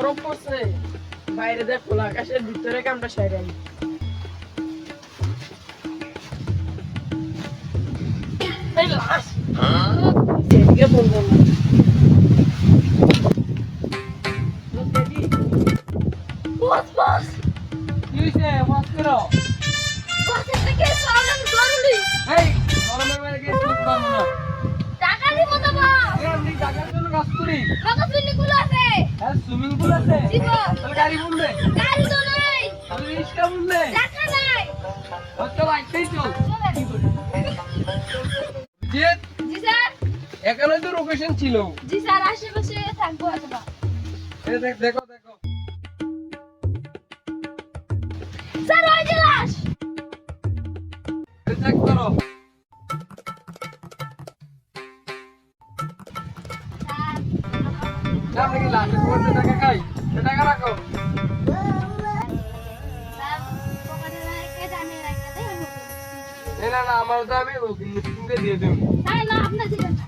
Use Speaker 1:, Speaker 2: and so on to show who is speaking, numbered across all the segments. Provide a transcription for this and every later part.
Speaker 1: গরম পড়ছে, বাইরে দেখ খোলা আকাশের ভিতরে কামটা সাইরাই। এই লাশ এদিকে বলবো না। বস বস
Speaker 2: কি হইছে ওয়াজ করো
Speaker 3: বস থেকে সালাম জরুরি
Speaker 2: এই গরমের মধ্যে কি করতে পারবো না
Speaker 3: টাকা দিব তো বস
Speaker 2: এই আমি টাকার জন্য কাজ করি
Speaker 3: কত সুইমিং পুল আছে
Speaker 2: হ্যাঁ সুইমিং পুল আছে
Speaker 3: জি বস
Speaker 2: তাহলে গাড়ি বলবে
Speaker 3: গাড়ি তো নাই
Speaker 2: তাহলে রিক্সা বলবে
Speaker 3: টাকা নাই
Speaker 2: হয়তো বাইকটাই চল যে
Speaker 3: জি স্যার
Speaker 2: এখানে তো লোকেশন ছিল
Speaker 3: জি স্যার আশেপাশে থাকবো অথবা
Speaker 2: এই দেখো দেখো
Speaker 3: স্যার ওই যে লাশ
Speaker 2: চেক করো
Speaker 3: স্যার
Speaker 2: আমরা কি লাশের মধ্যে টাকা খাই সে টাকা রাখো
Speaker 3: স্যার পকেটে রেখে জানি রেখে দেই
Speaker 2: না না আমার তো আমি ওকিম মুসলিমকে দিয়ে দেবো
Speaker 3: স্যার না আপনার দিবেন না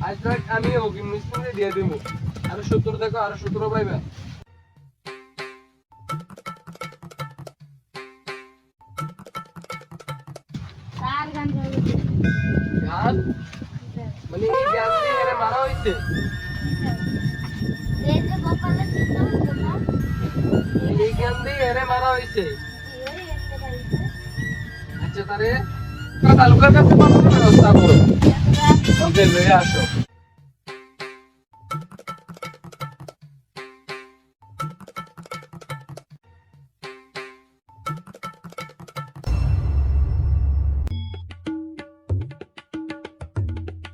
Speaker 2: আজ রাত আমি ওকিম মুসলিমকে দিয়ে দেবো আরো 70 দেখো আরো 17 পাইবা
Speaker 3: স্যার গান গাইবে
Speaker 2: গান মানে এই গান দিয়ে এরা মারা হইছে
Speaker 3: এই যে কপালে চিন্তা হচ্ছে না
Speaker 2: এই গান দিয়ে এরা মারা হইছে
Speaker 3: এই একটা গাড়িতে
Speaker 2: আচ্ছা তারে তালুকার কাছে পাঠানোর ব্যবস্থা করো ওদের লয়ে আসো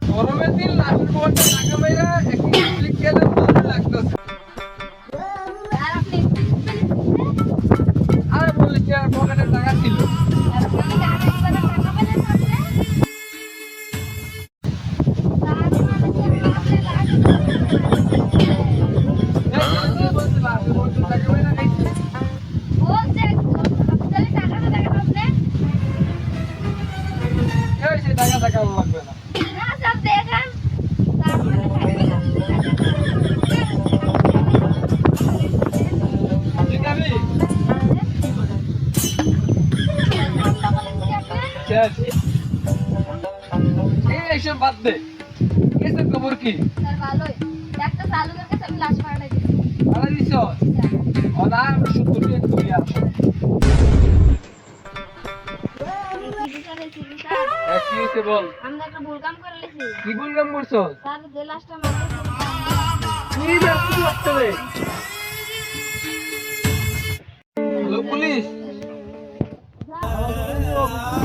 Speaker 2: গরমের দিন লাশের পরটা টাকা মাইরা একটু ক্লিক খেলে ভালো লাগতেছে
Speaker 3: আর আপনি প্লিজ
Speaker 2: আরে বলছি আর পকেটে টাকা ছিল
Speaker 3: আপনি গাড়ি করে টাকা পেলেন আপনি
Speaker 2: লাশের পরটা টাকা মাইরা খাইছে
Speaker 3: বলছে আপনি টাকাটা দেখেন আপনি
Speaker 2: এই সে টাকা টাকা লাগবে না
Speaker 3: না সব দেখেন তারপরে
Speaker 2: তুই যাবি শেষ এইসব বাদ দে এসব খবর কি
Speaker 3: স্যার ভালোই একটা চালুকের কাছে আমি লাশ পাঠাই দিচ্ছি
Speaker 2: ভালো দিছ ওনা শুক্র দিয়ে তুই আসো কি হয়েছে বল
Speaker 3: আমরা একটা ভুল কাম করে লেছি
Speaker 2: কি ভুল কাম করছো
Speaker 3: স্যার যে লাশটা মারতে
Speaker 2: তুই ব্যস্ত করতে হবে হ্যালো পুলিশ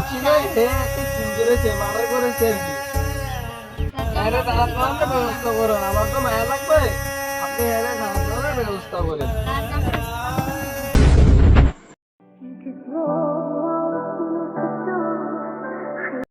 Speaker 2: ছিল হে একটা ফোন করেছে মার্ডার করেছে আর কি আরে দাঁড়াতে ব্যবস্থা করুন আমার তো মায়া লাগবে আপনি এর দাঁড়াতে ব্যবস্থা করেন